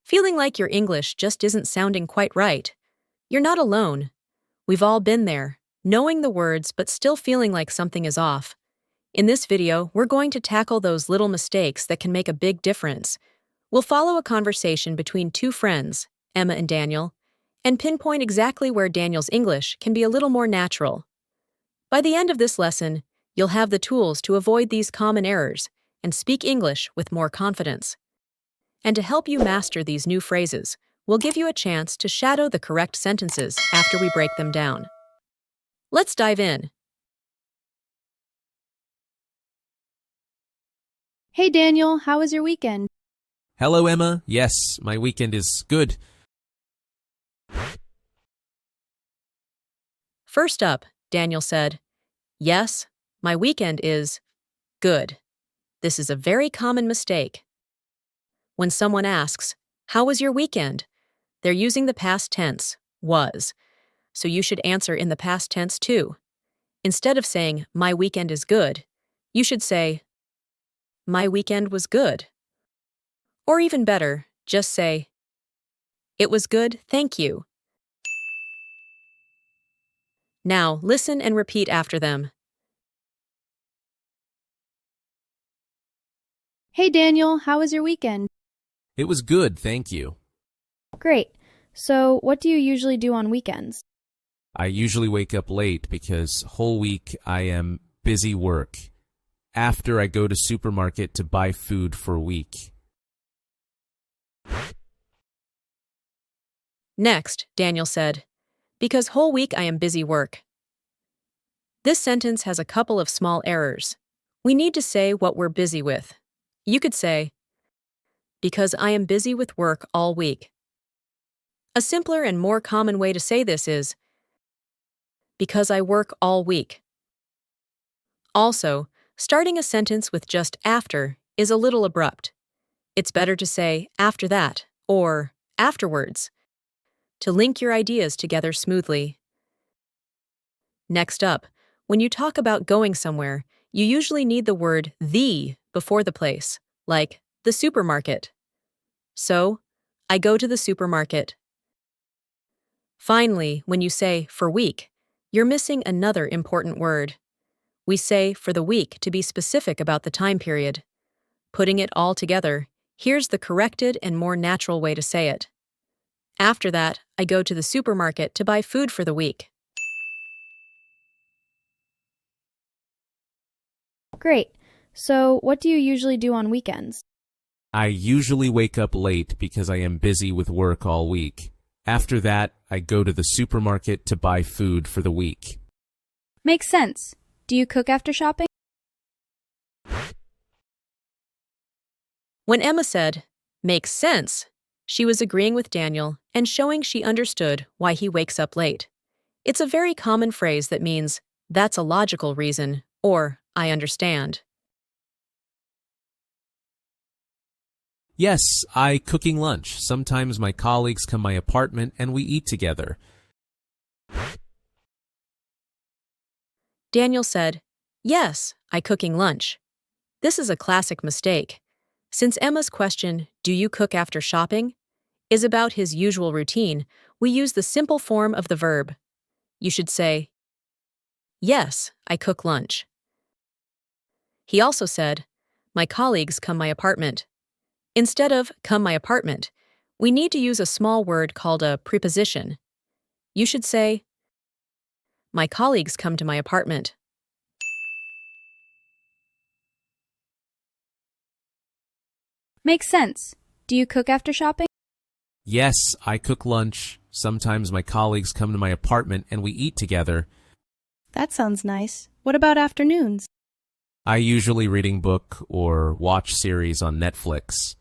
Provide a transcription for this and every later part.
Feeling like your English just isn't sounding quite right? You're not alone. We've all been there, knowing the words but still feeling like something is off. In this video, we're going to tackle those little mistakes that can make a big difference. We'll follow a conversation between two friends, Emma and Daniel, and pinpoint exactly where Daniel's English can be a little more natural. By the end of this lesson, you'll have the tools to avoid these common errors and speak English with more confidence. And to help you master these new phrases, we'll give you a chance to shadow the correct sentences after we break them down. Let's dive in. Hey Daniel, how was your weekend? Hello, Emma. Yes, my weekend is good. First up, Daniel said, "Yes, my weekend is good." This is a very common mistake. When someone asks, "How was your weekend?" they're using the past tense, was, so you should answer in the past tense too. Instead of saying, "My weekend is good," you should say, "My weekend was good." Or even better, just say, "It was good, thank you." Now, listen and repeat after them. Hey Daniel, how was your weekend? It was good, thank you. Great. So, what do you usually do on weekends? I usually wake up late because whole week I am busy work. After I go to supermarket to buy food for a week. Next, Daniel said, "Because whole week I am busy work." This sentence has a couple of small errors. We need to say what we're busy with. You could say, "Because I am busy with work all week." A simpler and more common way to say this is, "Because I work all week." Also, starting a sentence with just after is a little abrupt. It's better to say after that or afterwards to link your ideas together smoothly. Next up, when you talk about going somewhere, you usually need the word the before the place, like the supermarket. So, I go to the supermarket. Finally, when you say for week, you're missing another important word. We say for the week to be specific about the time period. Putting it all together, here's the corrected and more natural way to say it. After that, I go to the supermarket to buy food for the week. Great. So, what do you usually do on weekends? I usually wake up late because I am busy with work all week. After that, I go to the supermarket to buy food for the week. Makes sense. Do you cook after shopping? When Emma said, "Makes sense," she was agreeing with Daniel and showing she understood why he wakes up late. It's a very common phrase that means, "That's a logical reason," or "I understand." Yes, I cooking lunch. Sometimes my colleagues come to my apartment and we eat together. Daniel said, "Yes, I cooking lunch." This is a classic mistake. Since Emma's question, "Do you cook after shopping?" is about his usual routine, we use the simple form of the verb. You should say, "Yes, I cook lunch." He also said, "My colleagues come to my apartment." Instead of "come my apartment," we need to use a small word called a preposition. You should say, "My colleagues come to my apartment." Makes sense. Do you cook after shopping? Yes, I cook lunch. Sometimes my colleagues come to my apartment and we eat together. That sounds nice. What about afternoons? I usually reading book or watch series on Netflix.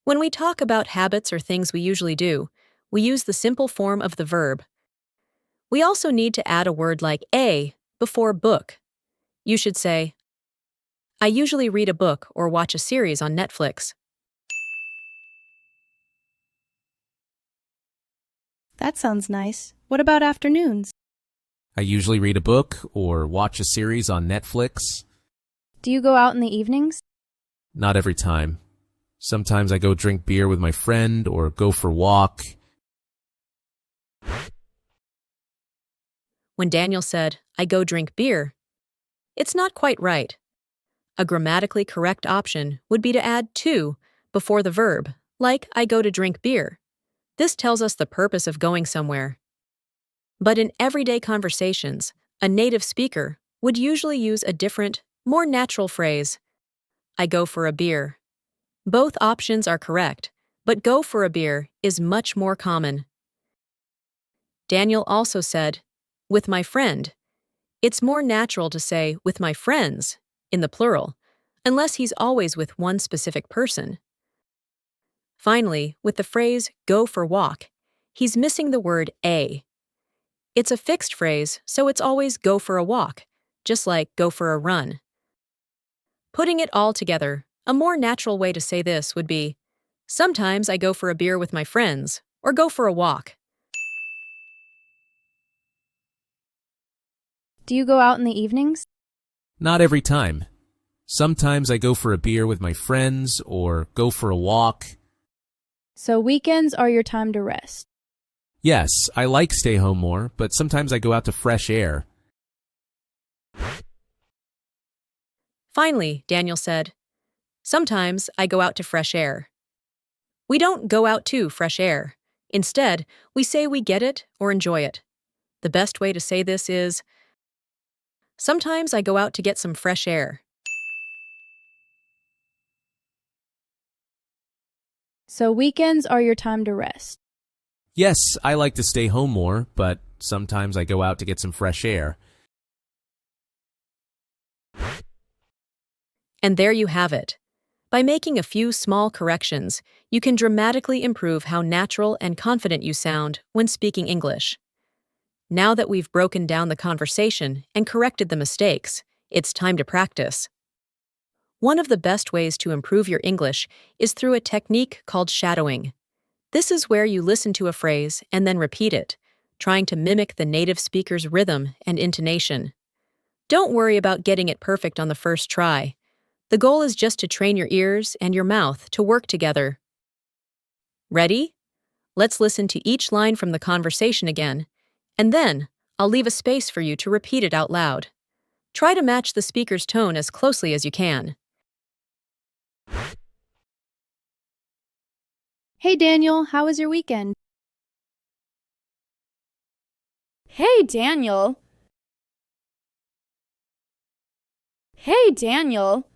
When we talk about habits or things we usually do, we use the simple form of the verb. We also need to add a word like a before book. You should say, "I usually read a book or watch a series on Netflix." That sounds nice. What about afternoons? I usually read a book or watch a series on Netflix. Do you go out in the evenings? Not every time. Sometimes I go drink beer with my friend or go for a walk. When Daniel said, I go drink beer, it's not quite right. A grammatically correct option would be to add to before the verb, like I go to drink beer. This tells us the purpose of going somewhere. But in everyday conversations, a native speaker would usually use a different, more natural phrase, I go for a beer. Both options are correct, but go for a beer is much more common. Daniel also said, with my friend. It's more natural to say with my friends in the plural, unless he's always with one specific person. Finally, with the phrase go for walk, he's missing the word a. It's a fixed phrase, so it's always go for a walk, just like go for a run. Putting it all together, a more natural way to say this would be, sometimes I go for a beer with my friends, or go for a walk. Do you go out in the evenings? Not every time. Sometimes I go for a beer with my friends or go for a walk. So weekends are your time to rest. Yes, I like stay home more, but sometimes I go out to fresh air. Finally, Daniel said, sometimes I go out to fresh air. We don't go out to fresh air. Instead, we say we get it or enjoy it. The best way to say this is, sometimes I go out to get some fresh air. So weekends are your time to rest. Yes, I like to stay home more, but sometimes I go out to get some fresh air. And there you have it. By making a few small corrections, you can dramatically improve how natural and confident you sound when speaking English. Now that we've broken down the conversation and corrected the mistakes, it's time to practice. One of the best ways to improve your English is through a technique called shadowing. This is where you listen to a phrase and then repeat it, trying to mimic the native speaker's rhythm and intonation. Don't worry about getting it perfect on the first try. The goal is just to train your ears and your mouth to work together. Ready? Let's listen to each line from the conversation again, and then I'll leave a space for you to repeat it out loud. Try to match the speaker's tone as closely as you can. Hey Daniel, how was your weekend? Hey, Daniel. Hey, Daniel.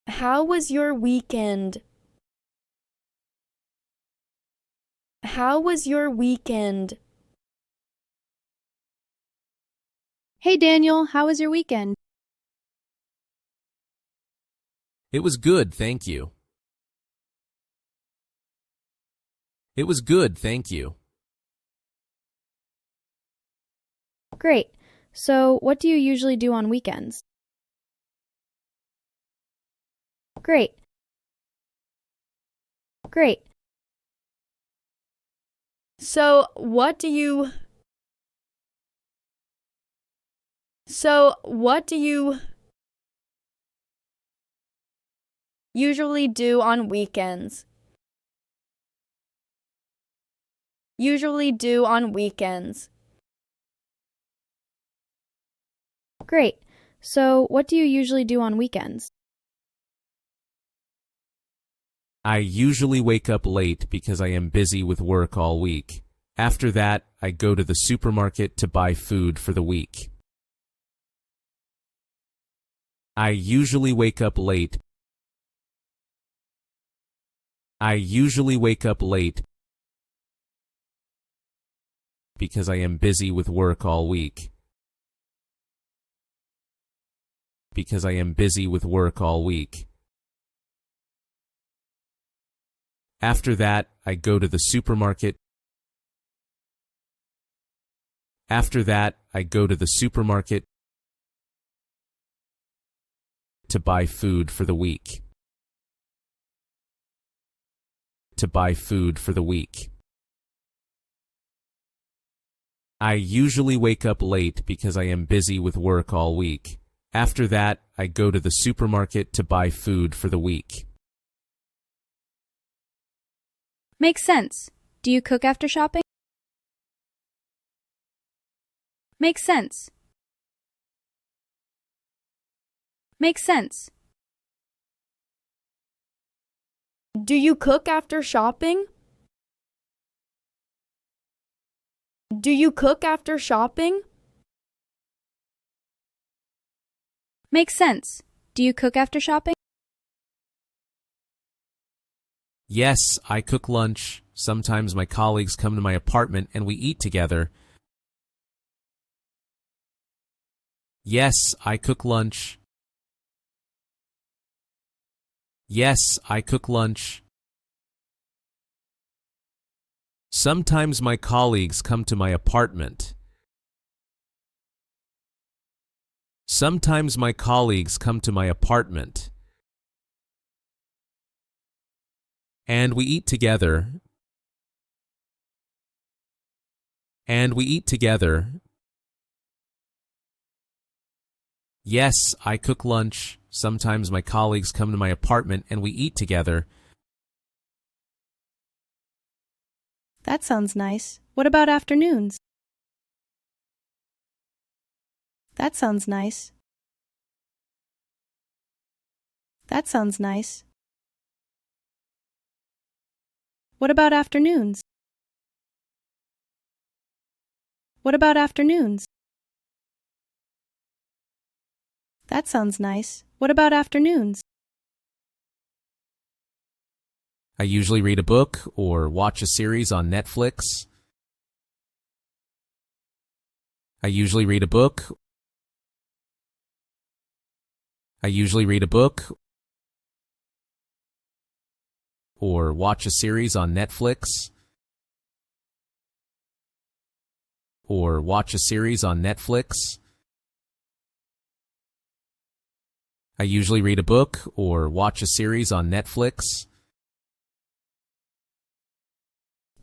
How was your weekend? How was your weekend? Hey Daniel, how was your weekend? It was good, thank you. It was good, thank you. Great. So what do you usually do on weekends? Great. Great. So what do you usually do on weekends? Usually do on weekends. Great. So what do you usually do on weekends? I usually wake up late because I am busy with work all week. After that, I go to the supermarket to buy food for the week. I usually wake up late. I usually wake up late because I am busy with work all week. Because I am busy with work all week. After that, I go to the supermarket. After that, I go to the supermarket to buy food for the week. To buy food for the week. I usually wake up late because I am busy with work all week. After that, I go to the supermarket to buy food for the week. Makes sense. Do you cook after shopping? Makes sense. Makes sense. Do you cook after shopping? Do you cook after shopping? Makes sense. Do you cook after shopping? Yes, I cook lunch. Sometimes my colleagues come to my apartment and we eat together. Yes, I cook lunch. Yes, I cook lunch. Sometimes my colleagues come to my apartment. Sometimes my colleagues come to my apartment. And we eat together. And we eat together. Yes, I cook lunch. Sometimes my colleagues come to my apartment and we eat together. That sounds nice. What about afternoons? That sounds nice. That sounds nice. What about afternoons? What about afternoons? That sounds nice. What about afternoons? I usually read a book or watch a series on Netflix. I usually read a book. I usually read a book or watch a series on Netflix. Or watch a series on Netflix. I usually read a book or watch a series on Netflix.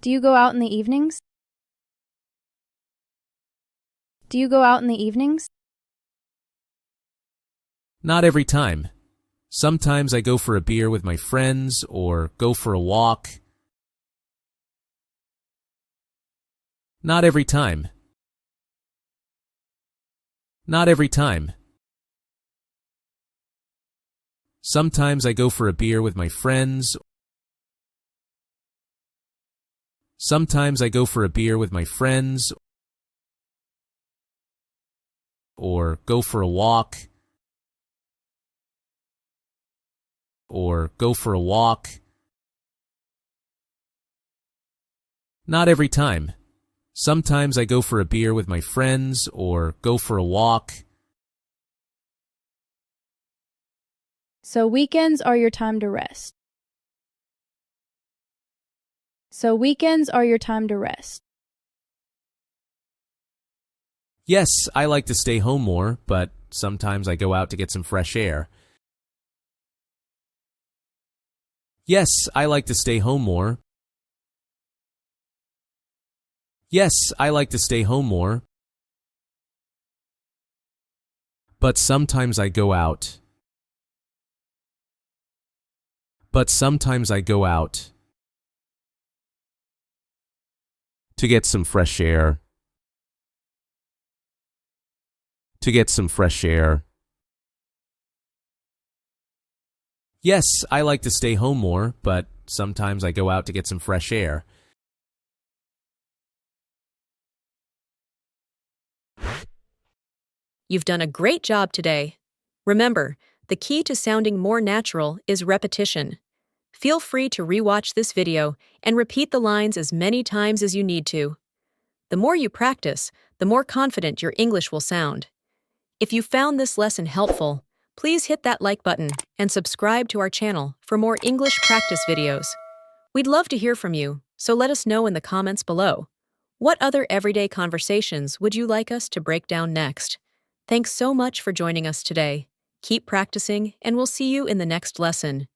Do you go out in the evenings? Do you go out in the evenings? Not every time. Sometimes I go for a beer with my friends or go for a walk. Not every time. Not every time. Sometimes I go for a beer with my friends. Sometimes I go for a beer with my friends or go for a walk. Or go for a walk. Not every time. Sometimes I go for a beer with my friends or go for a walk. So weekends are your time to rest. So weekends are your time to rest. Yes, I like to stay home more, but sometimes I go out to get some fresh air. Yes, I like to stay home more. Yes, I like to stay home more. But sometimes I go out. But sometimes I go out to get some fresh air. To get some fresh air. Yes, I like to stay home more, but sometimes I go out to get some fresh air. You've done a great job today. Remember, the key to sounding more natural is repetition. Feel free to rewatch this video and repeat the lines as many times as you need to. The more you practice, the more confident your English will sound. If you found this lesson helpful, please hit that like button and subscribe to our channel for more English practice videos. We'd love to hear from you, so let us know in the comments below. What other everyday conversations would you like us to break down next? Thanks so much for joining us today. Keep practicing, and we'll see you in the next lesson.